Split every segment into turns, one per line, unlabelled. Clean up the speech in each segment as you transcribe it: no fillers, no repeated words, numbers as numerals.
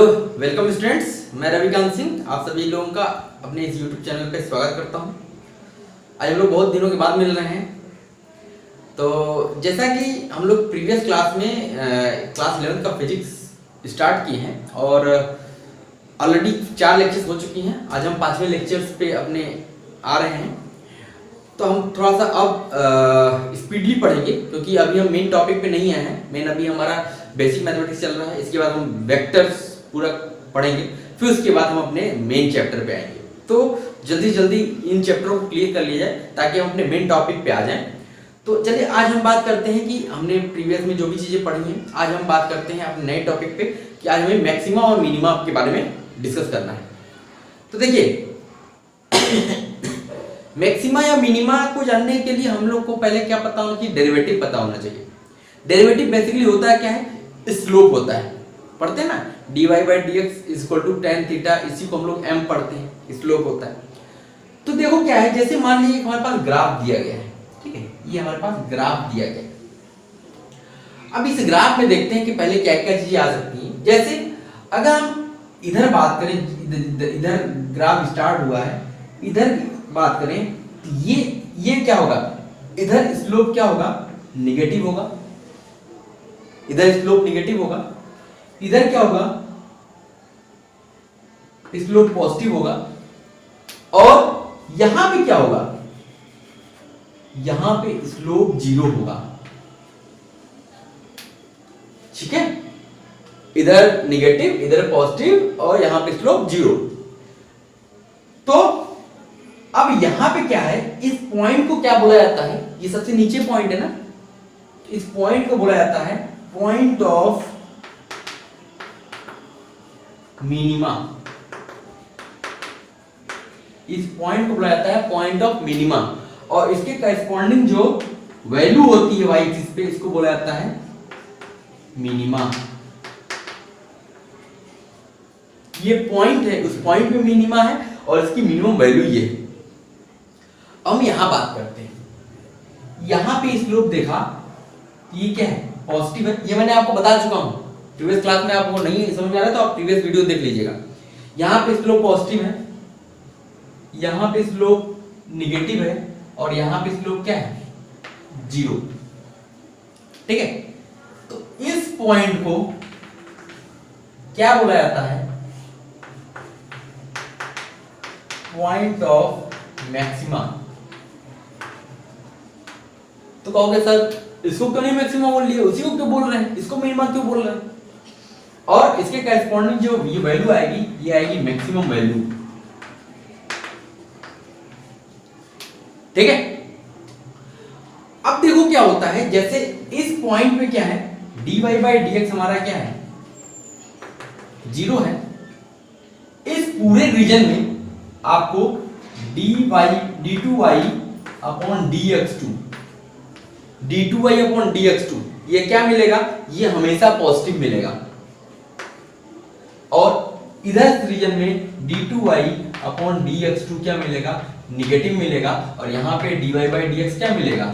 Welcome students, मैं रविकांत सिंह आप सभी लोगों का अपने इस YouTube चैनल पे स्वागत करता हूं। आज हम लोग बहुत दिनों के बाद मिल रहे हैं। तो जैसा कि हम लोग प्रीवियस क्लास में क्लास 11 का फिजिक्स स्टार्ट किए हैं और ऑलरेडी 4 लेक्चर्स हो चुकी हैं। आज हम 5वें लेक्चर्स पे अपने आ रहे हैं। तो हम थोड़ा सा अब स्पीडली पढ़ेंगे क्योंकि अभी हम मेन टॉपिक पे नहीं आए हैं। मेन अभी हमारा बेसिक मैथमेटिक्स चल रहा है। इसके बाद हम वेक्टर्स पूरा पढ़ेंगे, फिर उसके बाद हम अपने मेन चैप्टर पे आएंगे। तो जल्दी जल्दी इन चैप्टरों को क्लियर कर लिया जाए ताकि हम अपने मेन टॉपिक पे आ जाएं। तो चलिए आज हम बात करते हैं कि हमने प्रीवियस में जो भी चीजें पढ़ी हैं, आज हम बात करते हैं अपने नए टॉपिक पे कि आज हमें मैक्सिमा और मिनिमा के बारे में डिस्कस करना है। तो देखिए मैक्सिमा या मिनिमा को जानने के लिए हम लोग को पहले क्या पता होना चाहिए, डेरिवेटिव पता होना चाहिए। डेरिवेटिव बेसिकली होता है क्या है, स्लोप होता है। पढ़ते हैं ना, dy by dx equal to tan theta, इसी को हम लोग m पढ़ते हैं, स्लोप होता है। तो देखो क्या है, जैसे मान लीजिए हमारे पास ग्राफ दिया गया है, ठीक है, ये हमारे पास ग्राफ दिया गया है। अब इस ग्राफ में देखते हैं कि पहले क्या क्या चीजें आ सकती हैं। जैसे अगर हम इधर बात करें, इधर ग्राफ स्टार्ट हुआ है, इधर बात करें तो ये क्या होगा, इधर स्लोप क्या होगा, निगेटिव होगा। इधर स्लोप निगेटिव होगा, इधर क्या होगा, स्लोप पॉजिटिव होगा। और यहां पे क्या होगा, यहां पे स्लोप 0 होगा। ठीक है, इधर निगेटिव, इधर पॉजिटिव और यहां पे स्लोप 0। तो अब यहां पे क्या है, इस पॉइंट को क्या बोला जाता है, ये सबसे नीचे पॉइंट है ना, इस पॉइंट को बोला जाता है पॉइंट ऑफ मिनिमा। इस पॉइंट को बोला जाता है पॉइंट ऑफ मिनिमा और इसके करेस्पॉन्डिंग जो वैल्यू होती है वाई एक्सिस पे, इसको बोला जाता है मिनिमा। ये पॉइंट है, उस पॉइंट पे मिनिमा है और इसकी मिनिमम वैल्यू ये है। अब हम यहां बात करते हैं, यहां पे स्लोप देखा, ये क्या है, पॉजिटिव है। ये मैंने आपको बता चुका हूं प्रीवियस क्लास में, आपको नहीं समझ में आ रहा तो आप प्रीवियस वीडियो देख लीजिएगा। यहां पे स्लोप पॉजिटिव है, यहां पे स्लोप निगेटिव है और यहां पे स्लोप क्या है, 0। ठीक है, तो इस पॉइंट को क्या बोला जाता है, पॉइंट ऑफ मैक्सिमा। तो कहोगे सर इसको क्यों नहीं मैक्सिमा बोल लिए, उसी को क्यों बोल रहे हैं, इसको मिनिमा क्यों बोल रहे हैं। और इसके करेस्पॉन्डिंग जो ये वैल्यू आएगी, ये आएगी मैक्सिमम वैल्यू। ठीक है, अब देखो क्या होता है, जैसे इस पॉइंट पे क्या है, dy by dx हमारा क्या है, 0 है। इस पूरे रीजन में आपको d2y upon dx2, d2y upon dx2 ये क्या मिलेगा, ये हमेशा पॉजिटिव मिलेगा। और इधर रीजन में d2y अपॉन dx2 क्या मिलेगा, निगेटिव मिलेगा। और यहां पे dy by dx क्या मिलेगा,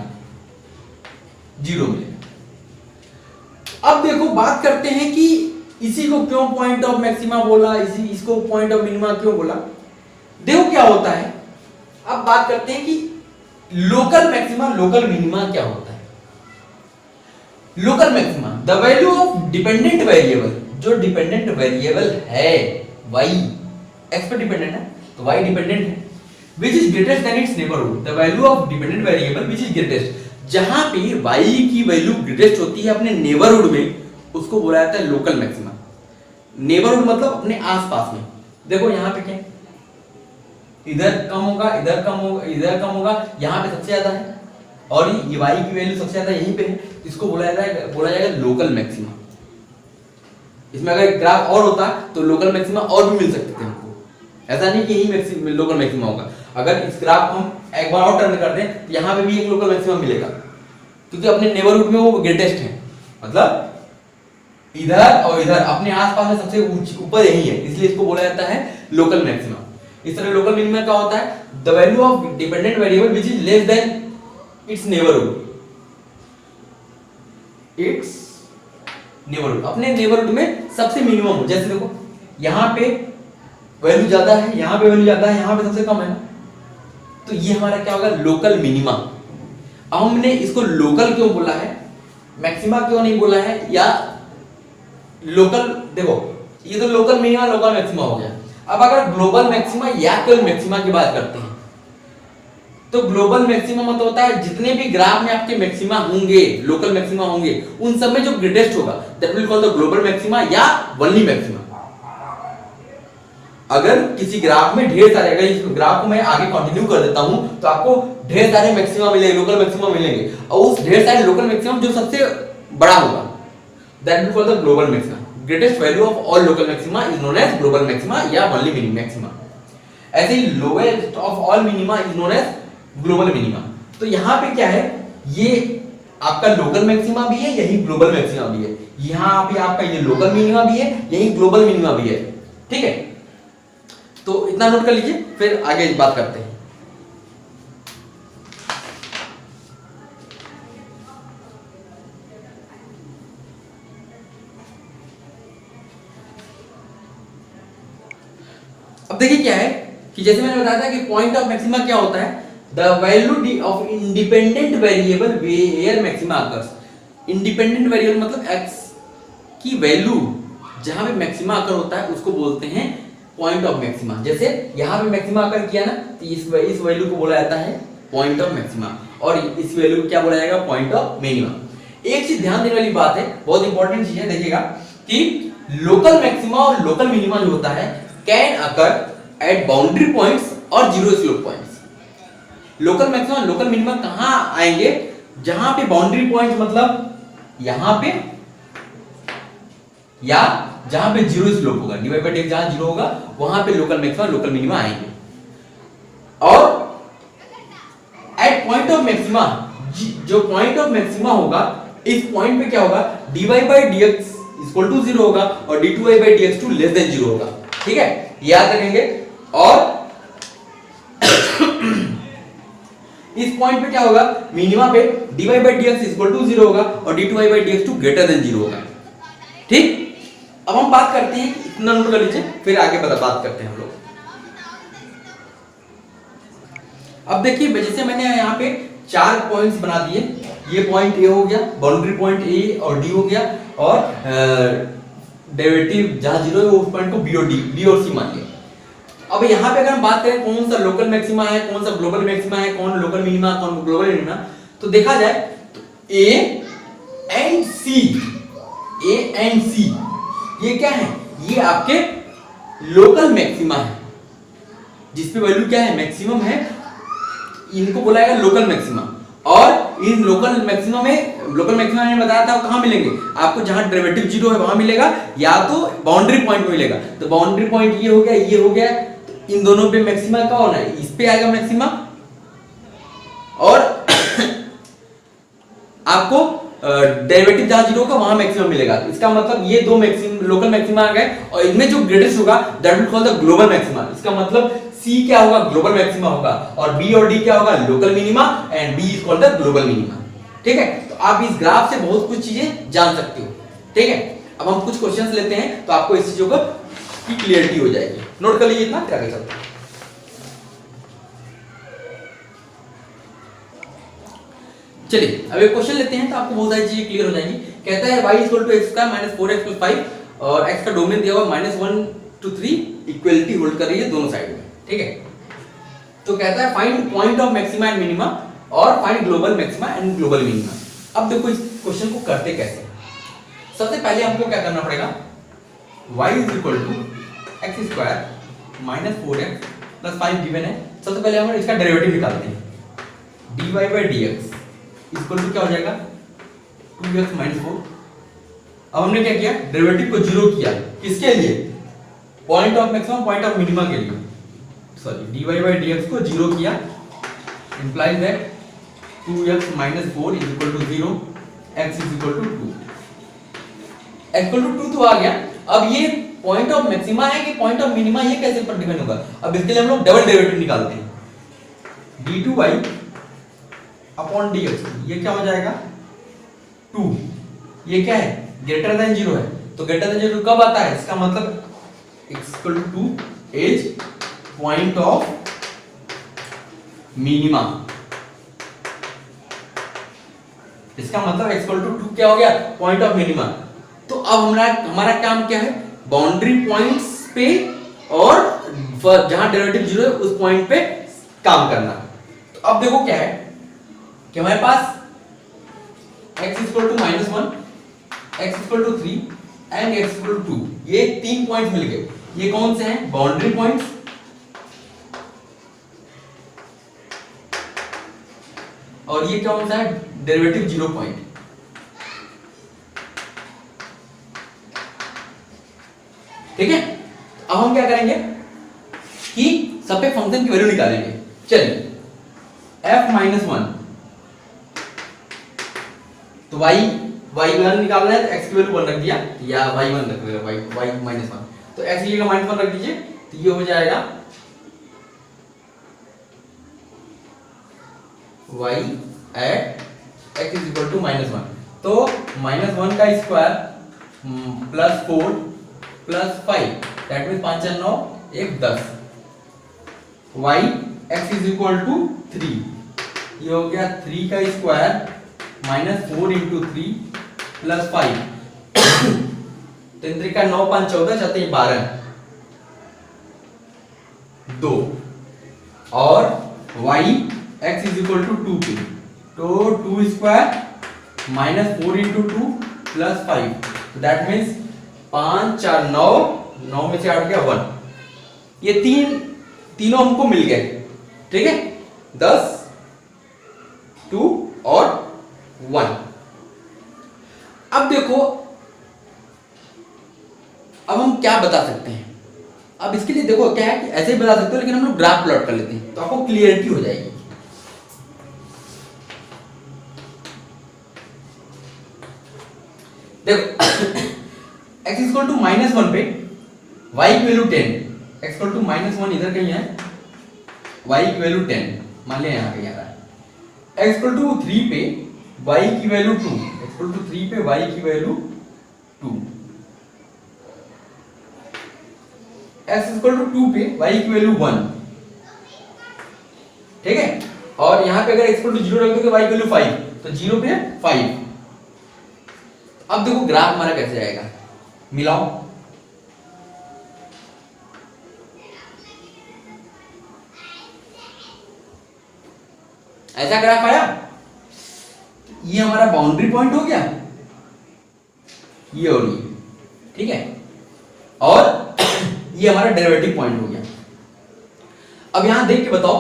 0 मिलेगा। अब देखो बात करते हैं कि इसी को क्यों पॉइंट ऑफ मैक्सिमा बोला, इसको पॉइंट ऑफ मिनिमा क्यों बोला। देखो क्या होता है, अब बात करते हैं कि लोकल मैक्सिमा लोकल मिनिमा क्या होता है। Local maxima the value of dependent variable, जो डिपेंडेंट वेरिएबल है y, x पर डिपेंडेंट है तो y डिपेंडेंट है, which is greater than its neighborhood, the value of dependent variable which is greatest, जहां पे y की वैल्यू ग्रेटेस्ट होती है अपने नेबरहुड में, उसको बोला जाता है लोकल मैक्सिमा। नेबरहुड मतलब अपने आसपास में। देखो यहां पे क्या है, इधर कम होगा, इधर कम होगा, इधर कम होगा, यहां पे सबसे ज्यादा है और ये y की वैल्यू सबसे ज्यादा यहीं पे है, इसको बोला जाएगा लोकल मैक्सिमा। इसमें अगर ग्राफ और होता तो लोकल मैक्सिमा और भी मिल सकते थे हमको, ऐसा नहीं कि यही लोकल मैक्सिमा होगा। अगर इस ग्राफ को हम एक बार और टर्न कर दें तो यहां पे भी एक लोकल मैक्सिमा मिलेगा, क्योंकि अपने नेबरहुड में वो ग्रेटेस्ट है, मतलब इधर और इधर अपने आसपास में सबसे ऊपर यही है, इसलिए इसको बोला जाता है लोकल मैक्सिमा। इस तरह लोकल मिनिमा क्या होता है, the value of dependent variable which is less than it's neighbourhood, it's neighbourhood, अपने नेबरहुड में सबसे मिनिमम हो। जैसे देखो यहाँ पे वैल्यू ज्यादा है, यहाँ पे वैल्यू ज्यादा है, यहाँ पे सबसे कम है ना, तो ये हमारा क्या होगा, लोकल मिनिमा। अब हमने इसको लोकल क्यों बोला है, मैक्सिमा क्यों नहीं बोला है, या लोकल, देखो ये तो लोकल मिनिमा लोकल मैक्सिमा हो गया। अब अगर ग्लोबल मैक्सिमा या केवल मैक्सिमा की बात करते हैं, तो ग्लोबल मैक्सिमा मतलब होता है जितने भी ग्राफ में आपके मैक्सिमा होंगे, लोकल मैक्सिमा होंगे, उन सब में जो ग्रेटेस्ट होगा that will call the global maxima या ओनली मैक्सिमा। अगर किसी ग्राफ में ढेर सारे, अगर इस ग्राफ को मैं आगे कंटिन्यू कर देता हूं तो आपको ढेर सारे मैक्सिमा मिलेंगे, लोकल मैक्सिमा मिलेंगे, और उस ढेर सारे लोकल मैक्सिमम जो सबसे बड़ा होगा that will call the global maxima. Greatest value of all local maxima is known as global maxima या ओनली मिनिमम मैक्सिमा। ऐसे ही lowest of all minima is known as global minima. तो यहां पे क्या है, ये आपका लोकल मैक्सिमा भी है, यही ग्लोबल मैक्सिमा भी है। यहां पे आपका ये लोकल मिनिमा भी है, यही ग्लोबल मिनिमा भी है। ठीक है, तो इतना नोट कर लीजिए, फिर आगे बात करते हैं। अब देखिए क्या है कि जैसे मैंने बताया था कि पॉइंट ऑफ मैक्सिमा क्या होता है, the value of independent variable where maxima occurs. Independent variable मतलब x की वैल्यू जहां पे मैक्सिमा अकर होता है उसको बोलते हैं पॉइंट ऑफ मैक्सिमा। जैसे यहां पे मैक्सिमा अकर किया ना, तो इस वैल्यू को बोला जाता है पॉइंट ऑफ मैक्सिमा, और इस वैल्यू को क्या बोला जाएगा, पॉइंट ऑफ मिनिमा। एक चीज ध्यान देने वाली बात है, बहुत इंपॉर्टेंट चीज है, देखिएगा कि लोकल मैक्सिमा और लोकल मिनिमा जो होता है can occur at boundary points और zero slope points. Local maxima और लोकल मिनिमा कहां आएंगे, जहां पे बाउंड्री पॉइंट मतलब यहां पे, या जहां पे जीरो स्लोप होगा, dy बाय dx जहां जीरो होगा वहां पे लोकल मैक्सिमा लोकल मिनिमा आएंगे। और एट पॉइंट ऑफ मैक्सिमा, जो पॉइंट ऑफ मैक्सिमा होगा इस पॉइंट पे क्या होगा, dy by dx equal to 0 होगा और d2y by dx two less than 0 होगा। ठीक है, याद रखेंगे। और इस पॉइंट पे क्या होगा, मिनिमा पे dy by dx equal to 0 होगा और d2y by dx two greater than 0 होगा। ठीक, अब हम बात करते हैं, इतना नोट कर लीजिए, फिर आगे बात करते हैं हम लोग। अब देखिए जैसे मैंने यहाँ पे 4 पॉइंट्स बना दिए, ये पॉइंट ए हो गया, बाउंड्री पॉइंट ए और डी हो गया, और डेरिवेटिव जहां 0 है उस पॉइंट को बी और सी मान लिया। अब यहाँ पे अगर हम बात करें कौन सा लोकल मैक्सिमा है, कौन सा ग्लोबल मैक्सिमा है, कौन लोकल मिनिमा, कौन ग्लोबल मिनिमा, तो देखा जाए तो ए एंड सी ये क्या है, ये आपके लोकल मैक्सिमा है, जिसपे वैल्यू क्या है, मैक्सिमम है, इनको बोला जाएगा लोकल मैक्सिमा। और इन लोकल मैक्सिमा मैंने बताया था कहां मिलेंगे आपको, जहां डेरिवेटिव 0 है वहां मिलेगा, या तो बाउंड्री पॉइंट में मिलेगा। तो बाउंड्री पॉइंट ये हो गया, ये हो गया, तो इन दोनों पे मैक्सिमा कौन है, इस पे आएगा मैक्सिमा, और आपको डेरिवेटिव जहां 0 होगा वहां मैक्सिमम मिलेगा। तो इसका मतलब ये दो लोकल मैक्सिमा आ गए, और इनमें जो ग्रेटेस्ट होगा that will call the global maxima. इसका मतलब C क्या होगा, ग्लोबल मैक्सिमा होगा, और B और D क्या होगा, local minima, and B is called the global minima. ठीक है, तो आप इस ग्राफ से बहुत कुछ चीजें जान सकते हो। ठीक है, अब हम कुछ क्वेश्चंस लेते हैं तो आपको इस चीजों की क्लियरिटी हो जाएगी। नोट कर लीजिए इतना, फिर आगे चलते हैं। चलिए अब एक क्वेश्चन लेते हैं तो आपको बहुत सारी चीजें क्लियर हो जाएंगी। कहता है y equal to x square minus 4x plus 5, और x का डोमेन दिया हुआ -1 to 3, इक्वलिटी होल्ड कर रही है दोनों साइड में। ठीक है, तो कहता है find point of maxima and minima और find global maxima and global minima. अब देखो इस क्वेश्चन को करते कैसे। सबसे पहले हमको क्या करना पड़ेगा, y is equal to x square minus 4x plus 5 given है। सबसे पहले हम इसका डेरिवेटिव निकालते हैं, dy by dx equal to क्या हो जाएगा, 2x माइनस 4। अब हमने क्या किया, डेरिवेटिव को 0 किया, किसके लिए, point of maximum point of minima के लिए, सॉरी dy बाय dx को 0 किया, implies that 2x minus 4 is equal to 0, x is equal to 2, equal to 2 तो आ गया। अब ये पॉइंट ऑफ मैक्सिमा है कि पॉइंट ऑफ मिनिमा, ये कैसे पर डिपेंड होगा। अब इसके लिए हम लोग डबल डेरिवेटिव निकालते हैं, d2y अपॉन dx, ये क्या हो जाएगा 2, ये क्या है ग्रेटर देन 0 है, तो ग्रेटर देन 0 कब आता है, इसका मतलब x equal two is point of minima. इसका मतलब x इक्वल टू 2 क्या हो गया, पॉइंट ऑफ मिनिमा। तो अब हमारा काम क्या है, बाउंड्री पॉइंट्स पे और जहां डेरिवेटिव जीरो है उस पॉइंट पे काम करना। तो अब देखो क्या है कि हमारे पास x equal to -1, x equal to 3 and x equal to 2, ये 3 पॉइंट मिल गए। ये कौन से हैं, बाउंड्री पॉइंट्स। और ये कौन सा है, डेरिवेटिव जीरो पॉइंट। ठीक है, अब हम क्या करेंगे कि सब पे फंक्शन की वैल्यू निकालेंगे। चलिए f-1, तो y1 निकालना है तो x की वैल्यू 1 रख दिया, या y1 रख दिया, y-1, तो x की जगह -1 रख दीजिए, तो ये हो जाएगा y at x is equal to -1। तो -1 का square plus 4 plus 5, that means 5 और 9 1 10, y x is equal to 3, ये हो गया 3 का स्क्वायर -4 इंटू 3 प्लस 5, 3 का 9 5 14 चौथे 12 2, और y x is equal to 2 पे, तो 2 square -4 into 2 plus 5, that means 5 4 9, 9 में से 8 गया 1। ये तीनों हमको मिल गए। ठीक है, 10 2 और 1। अब देखो, अब हम क्या बता सकते हैं। अब इसके लिए देखो क्या है कि ऐसे ही बता सकते हो, लेकिन हम लोग ग्राफ प्लॉट कर लेते हैं तो आपको क्लियरिटी हो जाएगी। देखो x इक्वल टू -1 पे y की वैल्यू 10, x इक्वल टू -1 इधर कहीं है, y की वैल्यू 10 मान लिया, यहाँ कहीं आ रहा है। x इक्वल टू 3 पे y की वैल्यू 2, x इक्वल टू 3 पे y की वैल्यू 2, x इक्वल टू 2 पे y की वैल्यू 1। ठीक है, और यहाँ पे अगर x इक्वल टू 0 रख दोगे y की वैल्यू 5, तो 0 पे 5। अब देखो ग्राफ हमारा कैसे आएगा, मिलाओ। ऐसा ग्राफ आया, ये हमारा बाउंड्री पॉइंट हो गया, ये और ये। ठीक है, और ये हमारा डेरिवेटिव पॉइंट हो गया। अब यहां देख के बताओ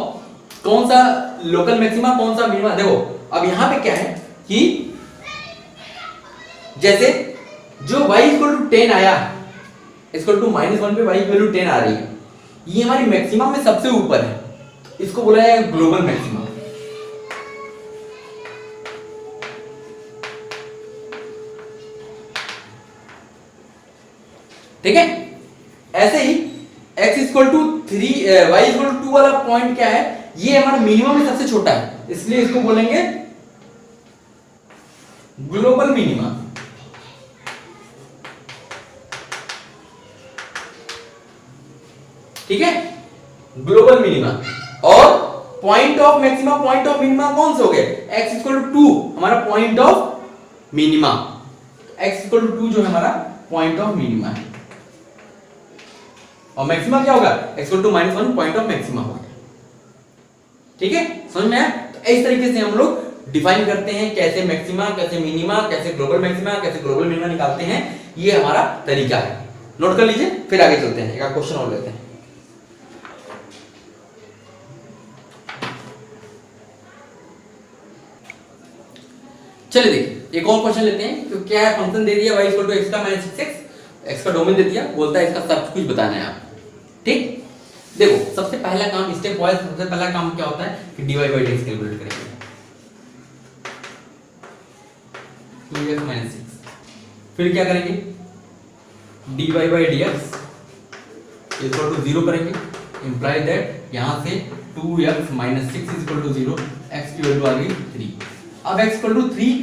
कौन सा लोकल मैक्सिमा कौन सा मिनिमा। देखो अब यहां पे क्या है कि जैसे जो y इक्वल टू 10 आया, इक्वल टू -1 पे y की वैल्यू 10 आ रही है, ये हमारी मैक्सिमम में सबसे ऊपर है, इसको बोला है ग्लोबल मैक्सिमम। ठीक है, ऐसे ही x equal to 3 y equal to 2 वाला पॉइंट क्या है, ये हमारा मिनिमम में सबसे छोटा है, इसलिए इसको बोलेंगे ग्लोबल मिनिमा। ठीक है, ग्लोबल मिनिमा। और point of maxima point of minima कौन से हो गए, x इक्वल टू 2 हमारा point of minima, x equal to 2 जो है हमारा पॉइंट ऑफ मिनिमा है, और मैक्सिमा क्या होगा, x equal to -1 point of maxima हो गया। ठीक है, समझ में आया। तो इस तरीके से हम लोग डिफाइन करते हैं कैसे मैक्सिमा, कैसे मिनिमा, कैसे ग्लोबल मैक्सिमा, कैसे ग्लोबल मिनिमा निकालते हैं, ये हमारा तरीका है। नोट कर लीजिए, फिर आगे चलते हैं, एक क्वेश्चन और लेते हैं। चलिए देखिए एक और क्वेश्चन लेते हैं। तो क्या है, फंक्शन दे दिया y इक्वल टू x का -6x, x का डोमेन दे दिया, बोलता है इसका सब कुछ बताना है आप। ठीक, देखो सबसे पहला काम, स्टेप वाइज सबसे पहला काम क्या होता है कि dy बाई dx कैलकुलेट करेंगे। 2x -6, फिर क्या करेंगे, dy by dx equal to 0 करेंगे, इंप्लाई दैट यहां से 2x -6 इक्वल टू 0, x की वैल्यू आ गई 3। अब x equal to 3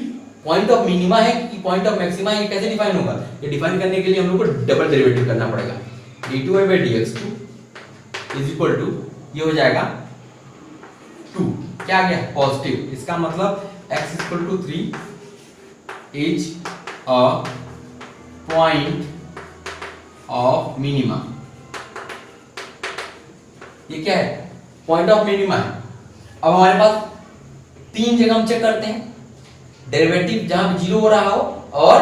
point of minima है कि पॉइंट ऑफ मैक्सिमा है, ये कैसे डिफाइन होगा, ये डिफाइन करने के लिए हम लोग को डबल डेरिवेटिव करना पड़ेगा। d2y/dx2 इज इक्वल टू, ये हो जाएगा 2, क्या आ गया पॉजिटिव, इसका मतलब x equal to 3 is a point of minima. ये क्या है, पॉइंट ऑफ मिनिमा है। अब हमारे पास 3 जगह हम चेक करते हैं, डेरिवेटिव जहां पे 0 हो रहा हो और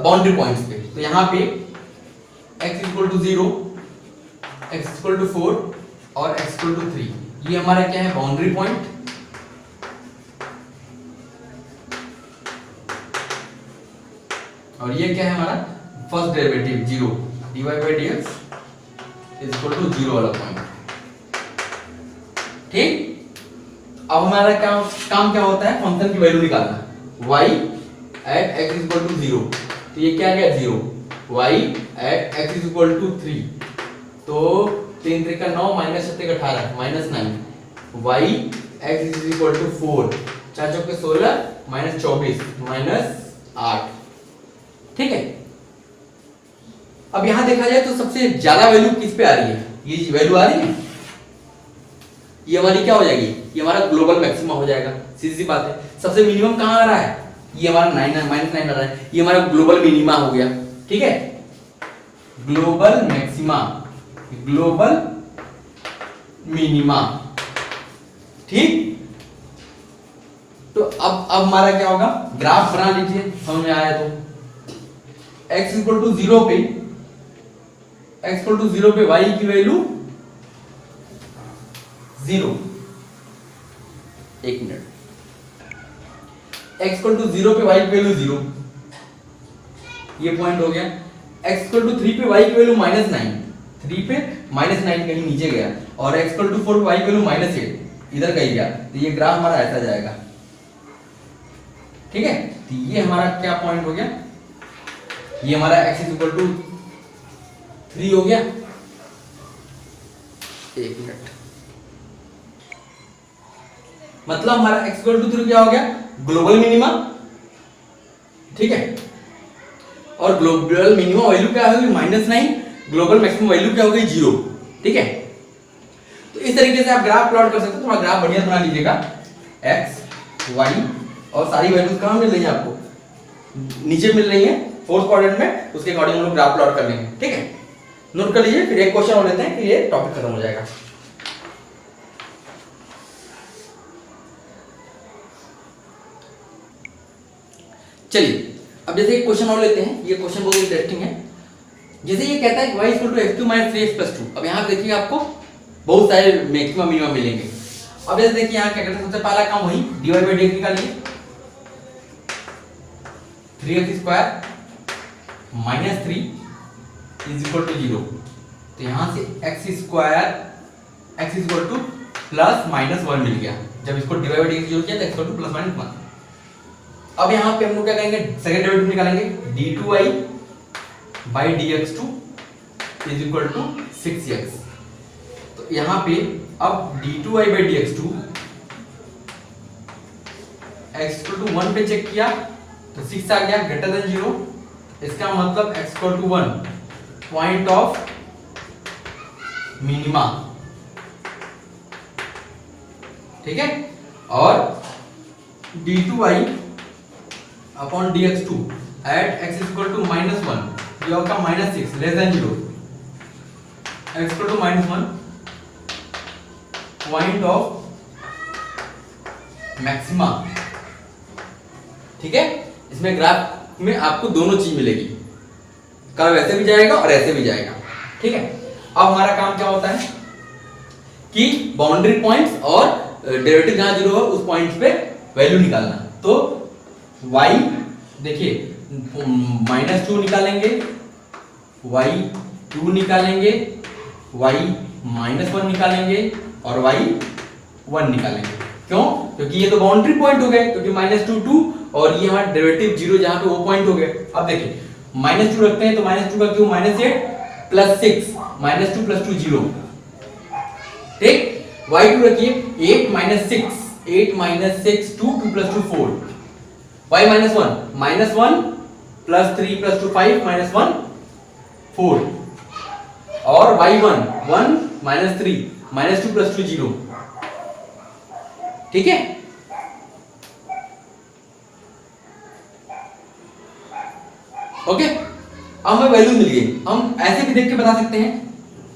बाउंड्री पॉइंट्स पे। तो यहां पे x equal to 0, x equal to 4 और x इक्वल टू 3, ये हमारा क्या है बाउंड्री पॉइंट। और ये क्या है हमारा first derivative 0, dy/dx is equal to 0 वाला पॉइंट। ठीक, अब हमारा काम क्या होता है, फंक्शन की वैल्यू निकालना। y at x is equal to 0, तो ये क्या गया 0, y at x is equal to 3, तो 3 3 का 9 माइनस 7 का 18 minus 9, y x is equal to 4, 4 चौक के 16 माइनस 24 माइनस 8। ठीक है, अब यहां देखा जाए तो सबसे ज्यादा वैल्यू किस पे आ रही है, ये वैल्यू आ रही है, ये हमारी क्या हो जाएगी, ये हमारा ग्लोबल मैक्सिमा हो जाएगा। सीधी सी बात है, सबसे मिनिमम कहां आ रहा है, ये हमारा -9 आ रहा है, ये हमारा ग्लोबल मिनिमा हो गया। ठीक है, ग्लोबल मैक्सिमा, ग्लोबल मिनिमा। ठीक, तो अब हमारा क्या होगा, ग्राफ बना लीजिए, समझ में आया तो। x इक्वल टू 0 पे, x इक्वल टू 0 पे y की वैल्यू 0, एक मिनट, x इक्वल टू 0 पे y की वैल्यू 0, ये पॉइंट हो गया। x इक्वल टू 3 पे y की वैल्यू -9, 3 पे -9 कहीं नीचे गया, और x इक्वल टू 4 पे y की वैल्यू -8 इधर कहीं गया, तो ये ग्राफ हमारा ऐसा जाएगा। ठीक है, तो ये हमारा क्या पॉइंट हो गया, ये हमारा x इक्वल टू 3 हो गया। एक मिनट, मतलब हमारा x इक्वल टू 3 क्या हो गया, ग्लोबल मिनिमा। ठीक है, और ग्लोबल मिनिमा वैल्यू क्या होगी -9, ग्लोबल मैक्सिमम वैल्यू क्या होगी 0। ठीक है, तो इस तरीके से आप ग्राफ प्लॉट कर सकते हो, थोड़ा ग्राफ बढ़िया बना लीजिएगा। x y और सारी वैल्यूज कहां मिल रही है आपको, नीचे मिल रही है फोर्थ क्वाड्रेंट में, उसके अकॉर्डिंग हम लोग ग्राफ प्लॉट कर लेंगे। ठीक है, नोट कर लीजिए, फिर एक क्वेश्चन और लेते हैं, फिर ये टॉपिक खत्म हो जाएगा। चलिए, अब जैसे एक क्वेश्चन और लेते हैं, ये क्वेश्चन बहुत इंटरेस्टिंग है। जैसे ये कहता है कि y equal to x2 - 3x + 2। अब यहाँ देखिए आपको बहुत सारे मैक्सिमम मिनिमम मिलेंगे। अब जैसे देखिए यहाँ क्या करते हैं, सबसे पहला काम वही dy/dx निकालिए, 3x² - 3 इज इक्वल टू 0। तो यहाँ से x² x इक्वल टू +-1 मिल गया, जब इसको dy/dx जोड़ किया तो x इक्वल टू +-1। अब यहाँ पे हम लोग क्या करेंगे, सेकंड डेरिवेटिव निकालेंगे, d2y/dx2 is equal to 6x। तो यहाँ पे अब d2y/dx2 x इक्वल टू 1 पे चेक किया तो 6 आ गया, ग्रेटर देन 0, इसका मतलब x equal to 1, point of minima. ठीक है, और d2y/dx2 at x equal to -1, ये होगा -6, less than 0, x equal to -1, point of maxima. ठीक है, इसमें ग्राफ में आपको दोनों चीज मिलेगी, कर्व ऐसे भी जाएगा और ऐसे भी जाएगा। ठीक है, अब हमारा काम क्या होता है कि बाउंड्री पॉइंट्स और डेरिवेटिव जहां 0 हो उस पॉइंट्स पे वैल्यू निकालना। तो y देखिए -2 निकालेंगे, y2 निकालेंगे, y-1 निकालेंगे और y1 निकालेंगे। क्यों? क्योंकि ये तो बाउंड्री पॉइंट हो गए, क्योंकि -2 2 और ये हमारा डेरिवेटिव 0 जहां पे वो पॉइंट हो गए। अब देखिए -2 रखते हैं तो -2 का क्यूब -8 + 6, -2 + 2 0। ठीक, y2 रखिए 8 - 6, 8 - 6 2 2 + 2 4, y-1 -1 + 3 + 2 5 -1 4। और y1 1 -3 -2 + 2 0। ठीक है, ओके। अब हमें वैल्यू मिल गई, हम ऐसे भी देख के बता सकते हैं,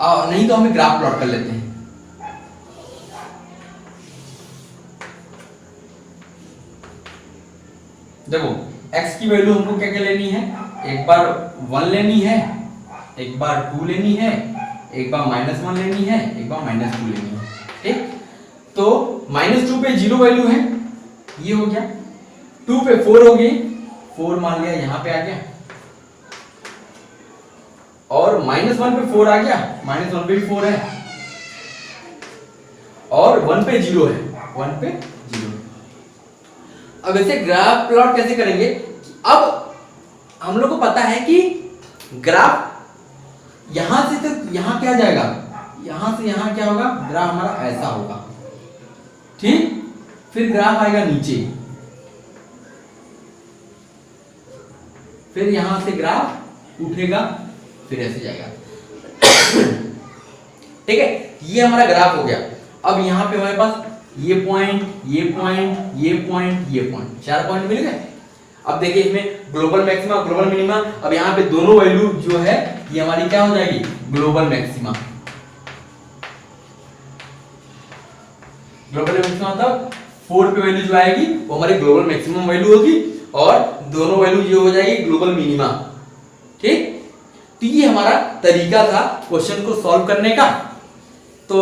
नहीं तो हमें ग्राफ प्लॉट कर लेते हैं। देखो x की वैल्यू हमको क्या क्या लेनी है, एक बार 1 लेनी है, एक बार 2 लेनी है, एक बार -1 लेनी है, एक बार -2 लेनी है। ठीक, तो -2 पे 0 वैल्यू है, ये हो गया। 2 पे 4 हो गई, 4 मान लिया यहां पे आ गया, और -1 पे 4 आ गया, -1 पे भी 4 है, और 1 पे 0 है, 1 पे 0। अब ऐसे ग्राफ प्लॉट कैसे करेंगे? अब हम लोग को पता है कि ग्राफ यहां से तो यहां क्या जाएगा, यहां से यहां क्या होगा, ग्राफ हमारा ऐसा होगा। ठीक, फिर ग्राफ आएगा नीचे, फिर यहां से ग्राफ उठेगा, फिर ऐसे जाएगा। ठीक है, ये हमारा ग्राफ हो गया। अब यहां पे हमारे पास ये पॉइंट, ये पॉइंट, ये पॉइंट, ये पॉइंट, 4 पॉइंट मिल गए। अब देखिए इसमें ग्लोबल मैक्सिमा, ग्लोबल मिनिमा, अब यहां पे दोनों वैल्यू जो है ये हमारी क्या हो जाएगी, ग्लोबल मैक्सिमा। ग्लोबल मैक्सिमा मतलब 4 पे वैल्यू जो आएगी वो हमारी ग्लोबल मैक्सिमम वैल्यू होगी, और दोनों वैल्यू जो हो जाएगी ग्लोबल मिनिमा। ठीक, तो ये हमारा तरीका था क्वेश्चन को सॉल्व करने का। तो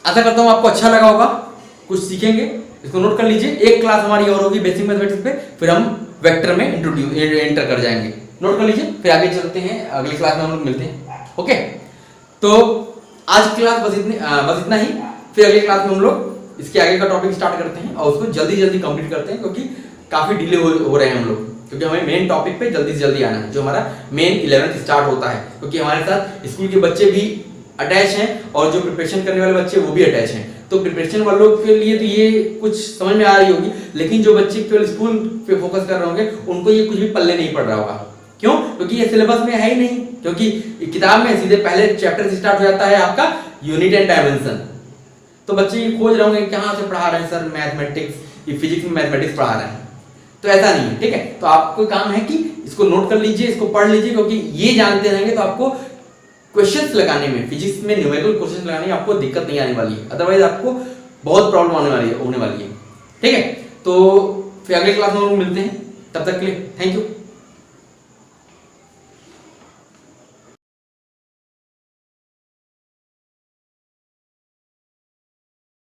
आशा करता हूं आपको अच्छा लगा होगा, कुछ सीखेंगे, इसको नोट कर लीजिए। एक क्लास हमारी और होगी बेसिक मैथमेटिक्स पे, फिर हम वेक्टर में एंटर कर जाएंगे। नोट कर लीजिए, फिर आगे चलते हैं, अगली क्लास में हम लोग मिलते हैं। ओके, तो आज क्लास बस इतना ही। फिर अगली क्लास में हम लोग इसके आगे का टॉपिक स्टार्ट करते हैं और उसको जल्दी जल्दी कंप्लीट करते हैं, क्योंकि काफी डिले हो रहे हैं हम लोग, क्योंकि हमें मेन टॉपिक पे जल्दी से जल्दी आना है, जो हमारा मेन 11th स्टार्ट होता है। क्योंकि हमारे साथ स्कूल के बच्चे भी अटैच हैं और जो प्रिपरेशन करने वाले बच्चे वो भी अटैच हैं। तो प्रिपरेशन वालों के लिए तो ये कुछ समझ में आ रही होगी, लेकिन जो बच्चे केवल स्कूल पे फोकस कर रहे होंगे उनको ये कुछ भी पल्ले नहीं पड़ रहा होगा। क्यों? क्योंकि ये सिलेबस में है ही नहीं, क्योंकि किताब में सीधे पहले चैप्टर से स्टार्ट हो जाता है आपका यूनिट एंड डायमेंशन। तो बच्चे ये खोज रहे होंगे कहाँ से पढ़ा रहे हैं सर मैथमेटिक्स, ये फिजिक्स में मैथमेटिक्स पढ़ा रहे हैं, तो ऐसा नहीं है। ठीक है, तो आपको काम है कि इसको नोट कर लीजिए, इसको पढ़ लीजिए, क्योंकि ये जानते रहेंगे तो आपको क्वेश्चंस लगाने में, फिजिक्स में न्यूमेरिकल क्वेश्चंस लगाने में आपको दिक्कत नहीं आने वाली है, अदरवाइज आपको बहुत प्रॉब्लम होने वाली है। ठीक है, तो फिर अगले क्लास में हम लोग मिलते हैं, तब तक के लिए थैंक यू।